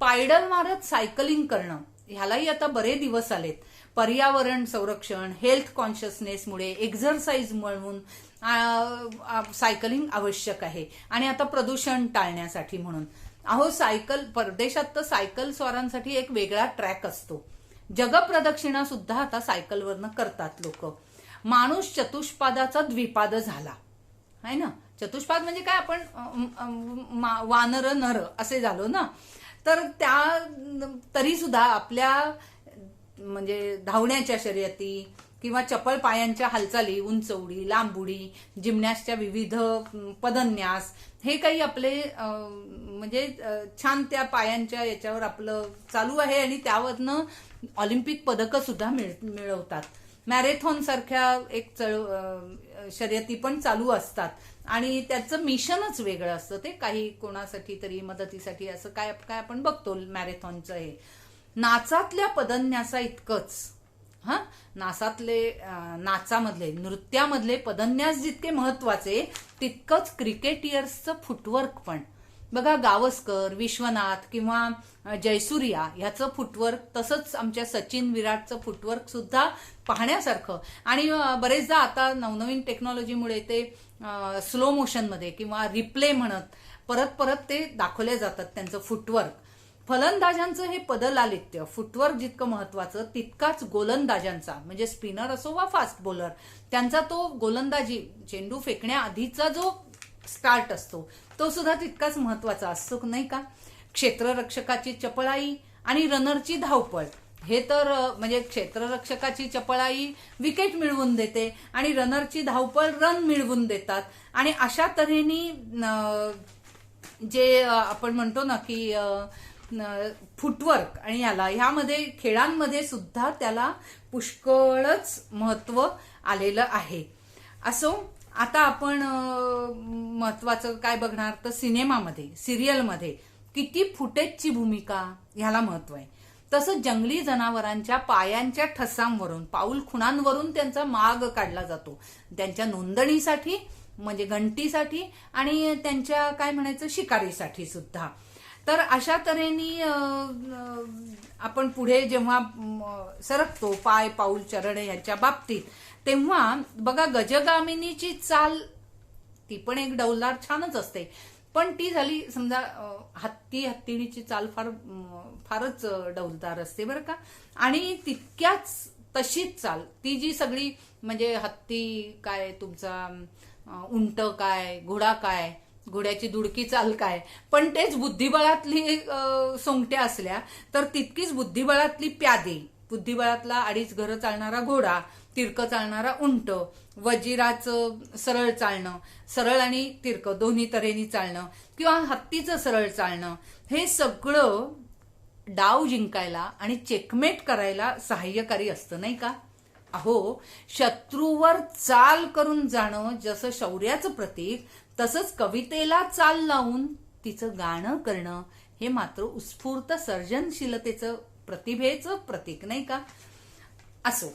पायडल मारत सायकलिंग करणं ह्यालाही आता बरे दिवस आलेत. पर्यावरण संरक्षण, हेल्थ कॉन्शियसनेसमुळे, एक्झरसाइज म्हणून सायकलिंग आवश्यक आहे आणि आता प्रदूषण टाळण्यासाठी म्हणून. अहो परदेशात तर सायकल स्वारांसाठी एक वेगळा ट्रॅक असतो. जगप्रदक्षिणा सुद्धा आता सायकलवरनं करतात लोक. माणूस चतुष्पादाचा द्विपाद झाला आहे ना. चतुष्पाद म्हणजे काय, आपण वानर नर असे झालो ना. तर तरी सुद्धा आपल्या म्हणजे धावण्याच्या शर्यती किंवा चपळ पायांच्या हालचाली, उंच उडी, लांब उडी, जिम्नॅस्टच्या विविध पदन्यास हे काही आपले म्हणजे छान त्या पायांच्या याच्यावर आपलं चालू आहे आणि त्यावरनं ऑलिम्पिक पदकं सुद्धा मिळवतात. मॅरेथॉन सारख्या एक शर्यती पण चालू असतात आणि त्याचं मिशनच वेगळं असतं. ते काही कोणासाठी तरी मदतीसाठी असं काय आपण बघतो मॅरेथॉनचं. हे नाचातल्या पदन्यासा इतकंच नाचामधले नृत्यामधले पदन्यास जितके महत्वाचे तितकंच क्रिकेटियर्सचं फुटवर्क पण. बघा गावस्कर, विश्वनाथ किंवा जयसूर्या ह्याचं फुटवर्क, तसंच आमच्या सचिन, विराटचं फुटवर्क सुद्धा पाहण्यासारखं. आणि बरेचदा आता नवनवीन टेक्नॉलॉजीमुळे ते स्लो मोशनमध्ये किंवा रिप्ले म्हणत परत ते दाखवले जातात त्यांचं फुटवर्क. फलंदाजांचं हे पदलालित्य, फुटवर्क जितकं महत्वाचं तितकाच गोलंदाजांचा म्हणजे स्पिनर असो वा फास्ट बॉलर त्यांचा तो गोलंदाजी चेंडू फेकण्याआधीचा जो स्टार्ट असतो तो सुद्धा तितकाच महत्वाचा असतो नाही का. क्षेत्ररक्षकाची चपळाई आणि रनरची धावपळ हे तर म्हणजे क्षेत्ररक्षकाची चपळाई विकेट मिळवून देते आणि रनरची धावपळ रन मिळवून देतात. आणि अशा तऱ्हेने जे आपण म्हणतो ना की फुटवर्क आणि ह्यामध्ये खेळांमध्ये सुद्धा त्याला पुष्कळच महत्व आलेलं आहे. असो, आता आपण महत्वाचं काय बघणार तर सिनेमामध्ये, सिरियलमध्ये किती फुटेजची भूमिका ह्याला महत्व आहे. तसं जंगली जनावरांच्या पायांच्या ठसांवरून, पाऊल खुणांवरून त्यांचा माग काढला जातो त्यांच्या नोंदणीसाठी म्हणजे घंटीसाठी आणि त्यांच्या काय म्हणायचं शिकारीसाठी सुद्धा. तर अशा तऱ्हेने आपण पुढे जेव्हा सरकतो पाय, पाऊल, चरण ह्याच्या बाबतीत, तेव्हा बघा गजगामिनीची चाल ती पण एक डौलदार छानच असते. पण ती झाली समजा हत्तीणीची चाल फारच डौलदार असते बरं का. आणि तितक्याच तशीच चाल ती जी सगळी म्हणजे हत्ती काय तुमचा उंट काय घोडा काय घोड्याची दुडकी चाल काय, पण तेच बुद्धिबळातली सोंगट्या असल्या तर तितकीच बुद्धिबळातली प्यादे, बुद्धिबळातला 2.5 घरं चालणारा घोडा, तिरकं चालणारा उंट, वजिराचं सरळ चालणं, सरळ आणि तिरकं दोन्ही तऱ्हेनी चालणं, किंवा हत्तीचं सरळ चालणं, हे सगळं डाव जिंकायला आणि चेकमेट करायला सहाय्यकारी असतं नाही का. अहो, शत्रूवर चाल करून जाणं जसं शौर्याचं प्रतीक, तसंच कवितेला चाल लावून तिचं गाणं करणं हे मात्र उत्स्फूर्त सर्जनशीलतेचं प्रतिभेचं प्रतीक नाही का. असो,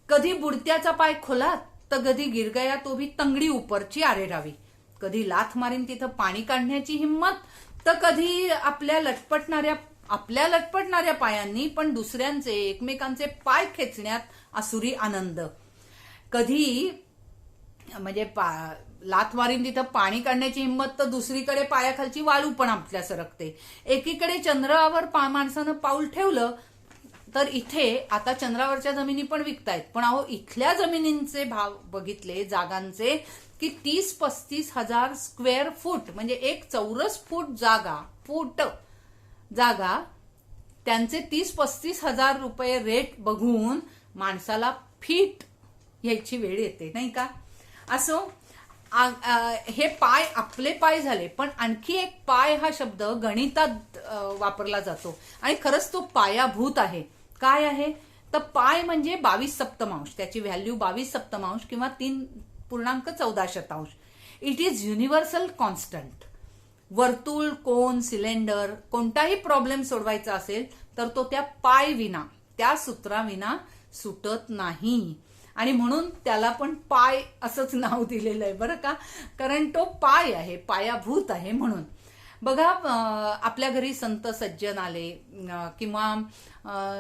कधी बुडत्याचा पाय खोलात तर कधी गिरगया तो भी तंगडी उपरची आरे रावी, कधी लाथ मारीन तिथं पाणी काढण्याची हिंमत, तर कधी आपल्या लटपटणाऱ्या पायांनी पण दुसऱ्यांचे एकमेकांचे पाय खेचण्यात असुरी आनंद, कधी म्हणजे लाथ मारीन तिथं पाणी काढण्याची हिंमत तर दुसरीकडे पायाखालची वाळू पण आपल्या सरकते. एकीकडे चंद्रावर माणसानं पाऊल ठेवलं तर इथे आता चंद्रावरच्या जमिनी पण विकतायत, पण अहो इथल्या जमिनींचे भाव बघितले जागांचे की 30-35 हजार स्क्वेअर फूट म्हणजे 1 चौरस फूट जागा त्यांचे 30-35 हजार रुपये रेट बघून माणसाला फीट यायची वेळ येते नाही का. असो, हे पाय आपले पाय झाले, पण आणखी एक पाय हा शब्द गणितात वापरला जातो आणि खरंच तो पायाभूत आहे. काय आहे तर पाय म्हणजे 22 सप्तमांश, त्याची व्हॅल्यू 22 सप्तमांश किंवा 3.14. It is universal constant. वर्तुळ, कोन, सिलेंडर कोणताही प्रॉब्लेम सोडवायचा असेल तर तो त्या पाय विना, त्या सूत्राविना सुटत नाही. आणि म्हणून त्याला पण पाय असंच नाव दिलेलं आहे बरं का, कारण तो पाय आहे, पायाभूत आहे. म्हणून बघा, आपल्या घरी संत सज्जन आले किंवा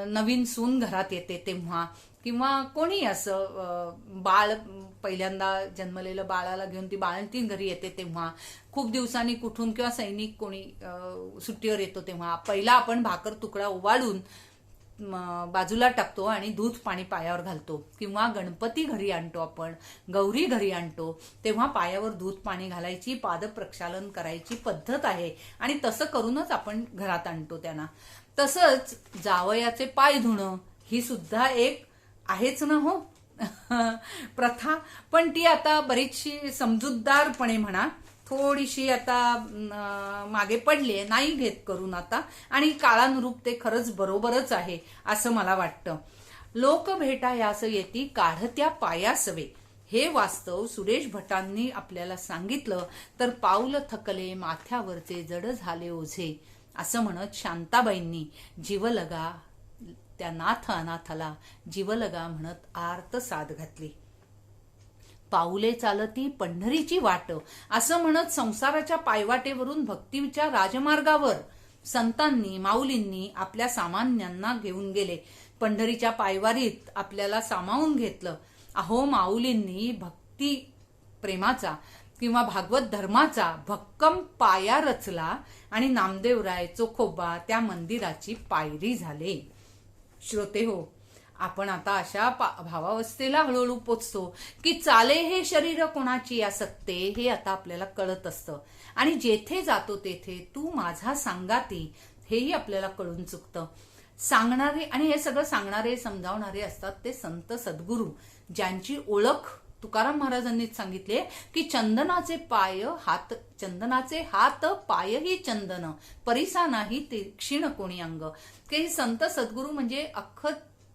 नवीन सून घरात येते तेव्हा, किंवा कोणी असं बाळ पहिल्यांदा जन्मलेलं बाळाला घेऊन ती बाळंतीण घरी येते तेव्हा, खूप दिवसांनी कुठून किंवा सैनिक कोणी सुट्टीवर येतो तेव्हा पहिला आपण भाकर तुकडा उवाळून बाजूला टाकतो आणि दूध पाणी पायावर घालतो. किंवा गणपती घरी आणतो आपण, गौरी घरी आणतो तेव्हा पायावर दूध पाणी घालायची, पाद प्रक्षालन करायची पद्धत आहे आणि तसं करूनच आपण घरात आणतो त्यांना. तसंच जावयाचे पाय धुणं ही सुद्धा एक आहेच ना हो प्रथा, पण ती आता बरीचशी समजूतदारपणे म्हणा थोडीशी आता मागे पडली आहे, नाही घेत करून आता, आणि काळानुरूप ते खरंच बरोबरच आहे असं मला वाटतं. लोक भेटा यास येती काढत्या पायासवे, हे वास्तव सुरेश भटांनी आपल्याला सांगितलं तर पाऊल थकले माथ्यावरचे जड झाले ओझे असं म्हणत शांताबाईंनी जीवलगा त्या नाथ अनाथाला जीवलगा म्हणत आर्त साद घातली. पाऊले चालती पंढरीची वाट असं म्हणत संसाराच्या पायवाटेवरून भक्तीच्या राजमार्गावर संतांनी माऊलींनी आपल्या सामान्यांना घेऊन गेले. पंढरीच्या पायवारीत आपल्याला सामावून घेतलं. अहो, माऊलींनी भक्ती प्रेमाचा किंवा भागवत धर्माचा भक्कम पाया रचला आणि नामदेवराय चोखोबा त्या मंदिराची पायरी झाले. श्रोते हो, आपण आता अशा भावावस्थेला हळूहळू पोचतो की चाले हे शरीर कोणाची आसक्ते हे आता आपल्याला कळत असतं, आणि जेथे जातो तेथे तू माझा सांगाती हेही आपल्याला कळून चुकतं. सांगणारे आणि हे सगळं सांगणारे समजावणारे असतात ते संत सद्गुरू, ज्यांची ओळख तुकाराम महाराजांनीच सांगितले की चंदनाचे हात पाय ही चंदन परिसा नाही तीक्ष्ण कोणी अंग. की संत सद्गुरू म्हणजे अख्खं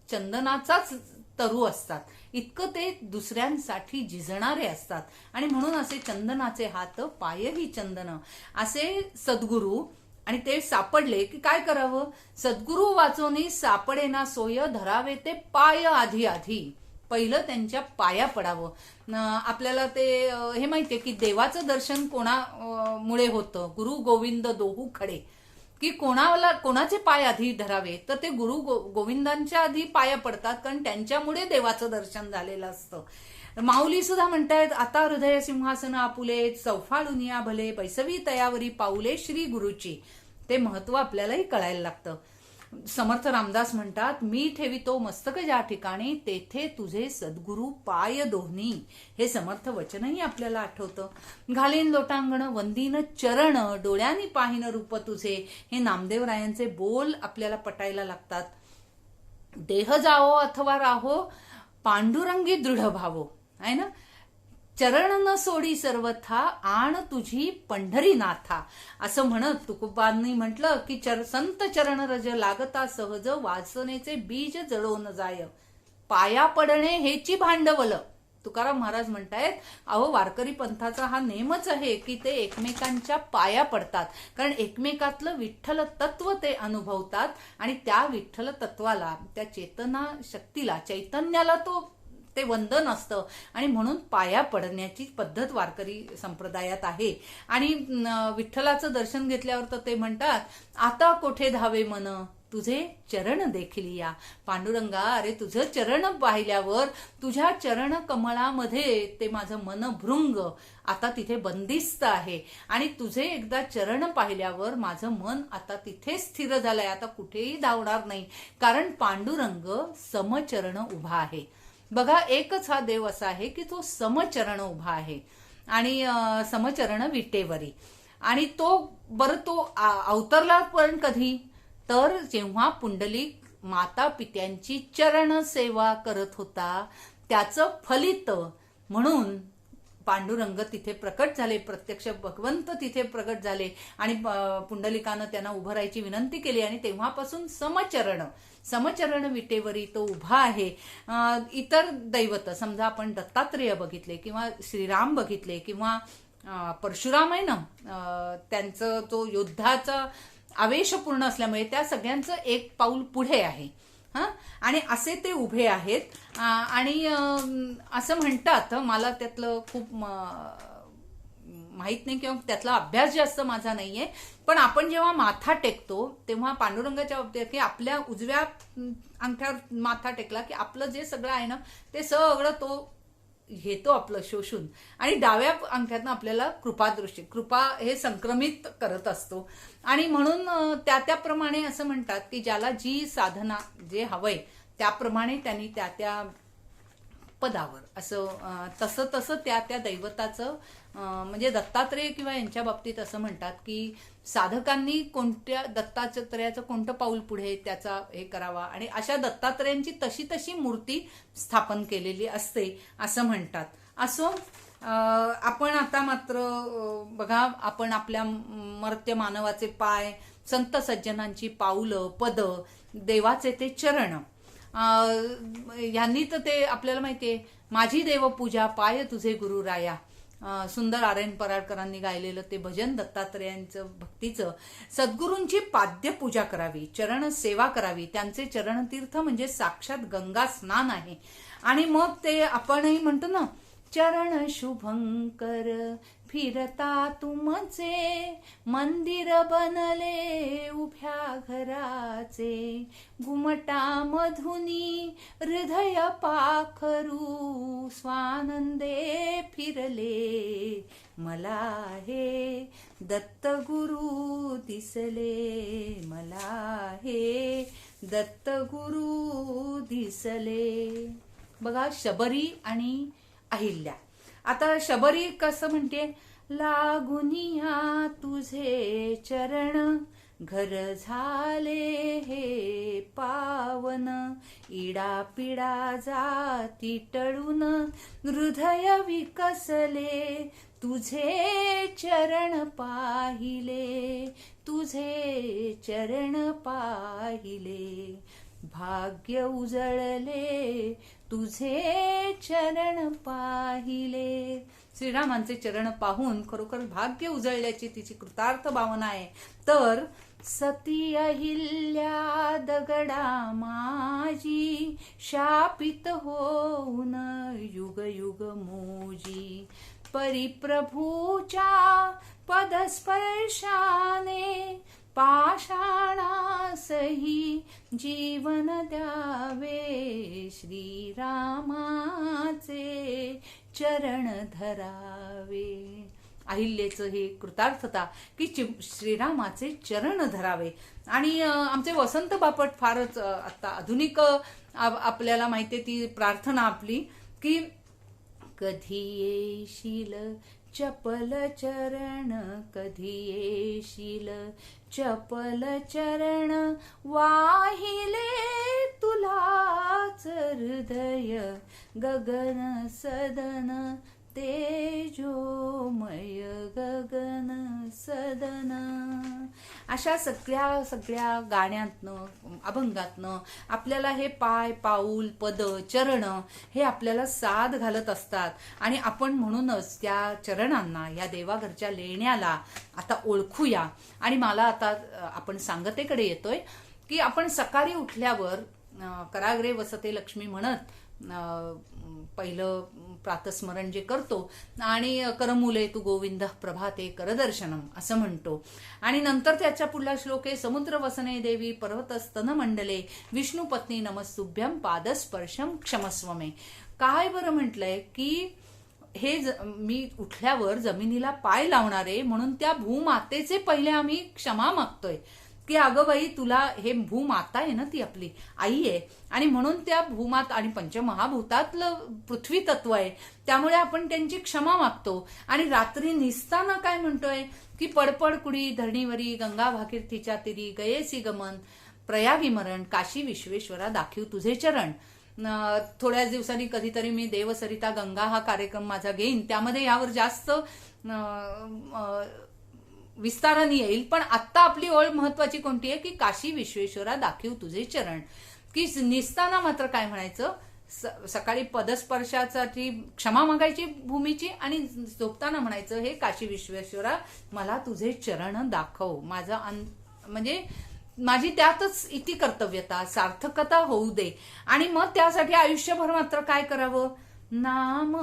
चंदनाचाच तरु असतात, इतकं ते दुसऱ्यांसाठी झिजणारे असतात. आणि म्हणून असे चंदनाचे हात पाय ही चंदन असे सद्गुरू, आणि ते सापडले की काय करावं, सद्गुरू वाचोनी सापडेना सोय धरावे ते पाय आधी आधी, पहिलं त्यांच्या पाया पडावं. आपल्याला ते हे माहितीये की देवाचं दर्शन कोणामुळे होतं, गुरु गोविंद दोहू खडे, की कोणाचे पाय आधी धरावे तर ते गुरु गोविंदांच्या आधी पाया पडतात, कारण त्यांच्यामुळे देवाचं दर्शन झालेलं असतं. माऊली सुद्धा म्हणतायत, आता हृदय सिंहासन आपुले, चौफाळुनिया भले, बैसवी तयावरी पाऊले श्री गुरुची. ते महत्व आपल्यालाही कळायला लागतं. समर्थ रामदास म्हणतात, मी ठेवितो मस्तक ज्या ठिकाणी, तेथे तुझे सद्गुरु पाय दोन्ही. हे समर्थ वचनही आपल्याला आठवतं. घालीन लोटांगण वंदीन चरण, डोळ्यांनी पाहिन रूप तुझे. हे नामदेवरायांचे बोल आपल्याला पटायला लागतात. देह जावो अथवा राहो, पांडुरंगी दृढ भावो, आहे ना. चरण न सोडी सर्वथा, आण तुझी पंढरीनाथा. असं म्हणत तुकोबांनी म्हटलं की संत चरण रज लागता सहज, वासनेचे बीज जळून जाय, पाया पडणे हेची भांडवल. तुकाराम महाराज म्हणतायत, अहो वारकरी पंथाचा हा नेमच आहे की ते एकमेकांच्या पाया पडतात, कारण एकमेकातलं विठ्ठल तत्व ते अनुभवतात आणि त्या विठ्ठल तत्वाला, त्या चेतना शक्तीला, चैतन्याला ते वंदन असतं आणि म्हणून पाया पडण्याची पद्धत वारकरी संप्रदायात आहे. आणि विठ्ठलाचं दर्शन घेतल्यावर तर ते म्हणतात, आता कोठे धावे मन, तुझे चरण देखील या. पांडुरंगा, अरे तुझं चरण पाहिल्यावर, तुझ्या चरण कमळामध्ये ते माझं मन भृंग आता तिथे बंदिस्त आहे आणि तुझे एकदा चरण पाहिल्यावर माझं मन आता तिथे स्थिर झालंय, आता कुठेही धावणार नाही, कारण पांडुरंग समचरण उभा आहे. बघा, एकच हा देव असा आहे की तो समचरण उभा आहे आणि समचरण विटेवरी. आणि तो अवतरला पण कधी, तर जेव्हा पुंडलिक माता पित्यांची चरण सेवा करत होता, त्याचं फलित म्हणून पांडुरंग तिथे प्रकट झाले, प्रत्यक्ष भगवंत तिथे प्रकट झाले आणि पुंडलिकानं त्यांना उभं राहायची विनंती केली आणि तेव्हापासून समचरण विटेवरी तो उभा आहे. इतर दैवत, समजा आपण दत्तात्रेय बघितले किंवा श्रीराम बघितले किंवा परशुराम आहे ना, त्यांचं तो युद्धाचा आवेश पूर्ण असल्यामुळे त्या सगळ्यांचं एक पाऊल पुढे आहे. आणि असे ते उभे आहेत. आणि असं म्हणतात, मला त्यातलं खूप माहित नाही किंवा त्यातला अभ्यास जास्त माझा नाहीये, पण आपण जेव्हा माथा टेकतो तेव्हा पांडुरंगाच्या बाबतीत की आपल्या उजव्या अंगठ्यावर माथा टेकला की आपलं जे सगळं आहे ना ते सगळं तो घेतो आपलं शोषून, आणि डाव्या अंगठ्यातनं आपल्याला कृपा हे संक्रमित करत असतो. आणि म्हणून त्याप्रमाणे असं म्हणतात की ज्याला जी साधना जे हवंय त्याप्रमाणे त्यांनी त्या पदावर असं तसं त्या दैवताचं, म्हणजे दत्तात्रेय किंवा यांच्या बाबतीत असं म्हणतात की साधकांनी कोणत्या दत्तात्रेयाचं कोणतं पाऊल पुढे त्याचा हे करावा, आणि अशा दत्तात्रेयांची तशी मूर्ती स्थापन केलेली असते असं म्हणतात. असो, आपण आता मात्र बघा, आपण आपल्या मर्त्य मानवाचे पाय, संत सज्जनांची पाऊलं, पद, देवाचे ते चरण, यांनी तर ते आपल्याला माहितीये, माझी देवपूजा पाय तुझे गुरु राया, सुंदर आर्यन पराडकरांनी गायलेलं ते भजन दत्तात्रेयांचं भक्तीचं. सद्गुरूंची पाद्य पूजा करावी, चरण सेवा करावी, त्यांचे चरणतीर्थ म्हणजे साक्षात गंगा स्नान आहे. आणि मग ते आपणही म्हणतो ना, चरण शुभंकर फिरता तुमचे, मंदिर बनले उभ्या घराचे, घुमटा मधुनी हृदय पाखरू, स्वानंदे फिरले मला हे दत्तगुरु दिसले, मला हे दत्तगुरु दिसले. बघा, शबरी आणि अहिल्या. आता शबरी कसं म्हणते, लागुनिया तुझे चरण, घर झाले हे पावन, इडा पिडा जाती टळून, हृदय विकसले तुझे चरण पाहिले, तुझे चरण पाहिले, भाग्य उजळले तुझे चरण पाहिले. श्रीरामांचे चरण पाहून खरोखर भाग्य उजळल्याची तिची कृतार्थ भावना आहे. तर सती अहिल्या दगडा माझी, शापित होऊन युग युग मोजी, परिप्रभूच्या पदस्पर्शाने पाषाणासही जीवन द्यावे, श्रीरामाचे चरण धरावे. अहिल्याचं हे कृतार्थता की श्रीरामाचे चरण धरावे. आणि आमचे वसंत बापट फारच आता आधुनिक आपल्याला माहितीये ती प्रार्थना आपली की कधी येशील चपल चरण, कधी येशील चपल चरण, वाहिले तुलाच हृदय गगन सदन, तेजोमय गगन सदन. अशा सगळ्या गाण्यांतनं अभंगातनं आपल्याला हे पाय पाऊल पद चरण हे आपल्याला साथ घालत असतात. आणि आपण म्हणूनच त्या चरणांना, या देवाघरच्या लेण्याला आता ओळखूया. आणि मला आता आपण सांगतेकडे येतोय की आपण सकाळी उठल्यावर कराग्रे वसते लक्ष्मी म्हणत पहिलं प्रातस्मरण जे करतो आणि करमुले तू गोविंद प्रभाते करदर्शनम असं म्हणतो. आणि नंतर त्याच्या पुढला श्लोक आहे समुद्र वसने देवी पर्वतस्तन मंडले, विष्णू पत्नी नमस्तुभ्यम पादस्पर्शम क्षमस्व मे. काय बरं म्हटलंय की हे मी उठल्यावर जमिनीला पाय लावणारे म्हणून त्या भूमातेचे पहिले आम्ही क्षमा मागतोय की अगं बाई तुला हे भूमाता आहे ना, ती आपली आई आहे. आणि म्हणून त्या भूमाता आणि पंचमहाभूतातलं पृथ्वी तत्व आहे, त्यामुळे आपण त्यांची क्षमा मागतो. आणि रात्री निसताना काय म्हणतोय की पडपड कुडी धरणीवरी, गंगा भागीरथीच्या तिरी गयेसी गमन, प्रयागी मरण, काशी विश्वेश्वरा दाखीव तुझे चरण. थोड्याच दिवसांनी कधीतरी मी देवसरिता गंगा हा कार्यक्रम माझा घेईन, त्यामध्ये यावर जास्त विस्ताराने येईल. पण आत्ता आपली ओळ महत्वाची कोणती आहे की काशी विश्वेश्वरा दाखीव तुझे चरण. की निसताना मात्र काय म्हणायचं, सकाळी पदस्पर्शासाठी क्षमा मागायची भूमीची आणि झोपताना म्हणायचं हे काशी विश्वेश्वरा मला तुझे चरण दाखव, माझा म्हणजे माझी त्यातच इति कर्तव्यता सार्थकता होऊ दे. आणि मग त्यासाठी आयुष्यभर मात्र काय करावं, नाम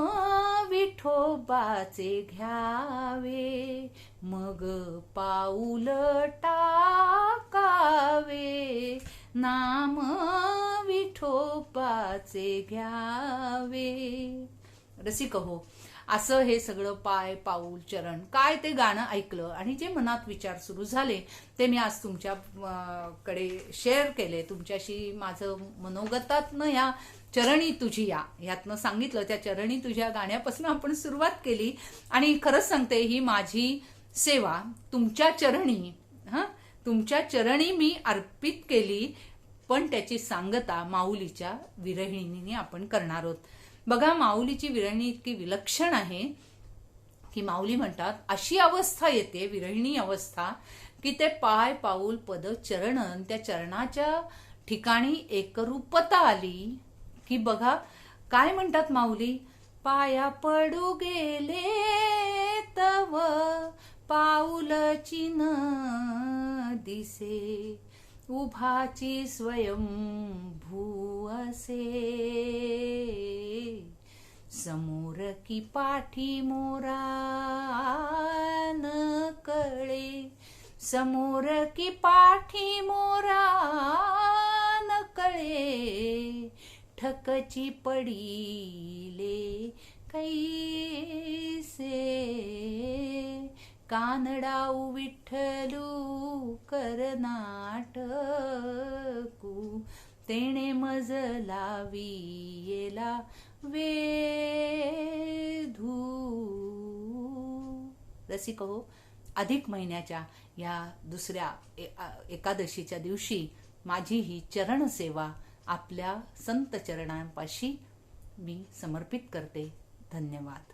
विठोबाचे घ्यावे, मग पाऊल टाकावे, नाम विठोबाचे घ्यावे. रसिक हो, असं हे सगळं पाय पाऊल चरण काय ते गाणं ऐकलं आणि जे मनात विचार सुरू झाले ते मी आज तुमच्या कडे शेअर केले. तुमच्याशी माझं मनोगतातनं ह्या चरणी तुझी यातनं सांगितलं. त्या चरणी तुझ्या गाण्यापासून आपण सुरुवात केली. आणि खरंच सांगते ही माझी सेवा तुमच्या चरणी तुमच्या चरणी मी अर्पित केली. पण त्याची सांगता माऊलीच्या विरहिणीने आपण करणार आहोत. बघा, माऊलीची विरहिणी इतकी विलक्षण आहे की माऊली म्हणतात अशी अवस्था येते, विरहिणी अवस्था, की ते पाय पाऊल पद चरण, त्या चरणाच्या ठिकाणी एकरूपता आली की बघा काय म्हणतात माऊली, पाया पडू गेले तव पाऊलची न दिसे, उभाची स्वयंभू असे, समोर की पाठी मोरा न कळे, समोर की पाठी मोरा न कळे, ठकची पडीले कैसे, कानडाऊ विठ्ठलू करनाटकू, तेणे मज लावियेला वेधू. रसिक हो, अधिक महिन्याच्या या दुसऱ्या एकादशीच्या दिवशी माझी ही चरण सेवा आपल्या संत चरणांपाशी मी समर्पित करते. धन्यवाद.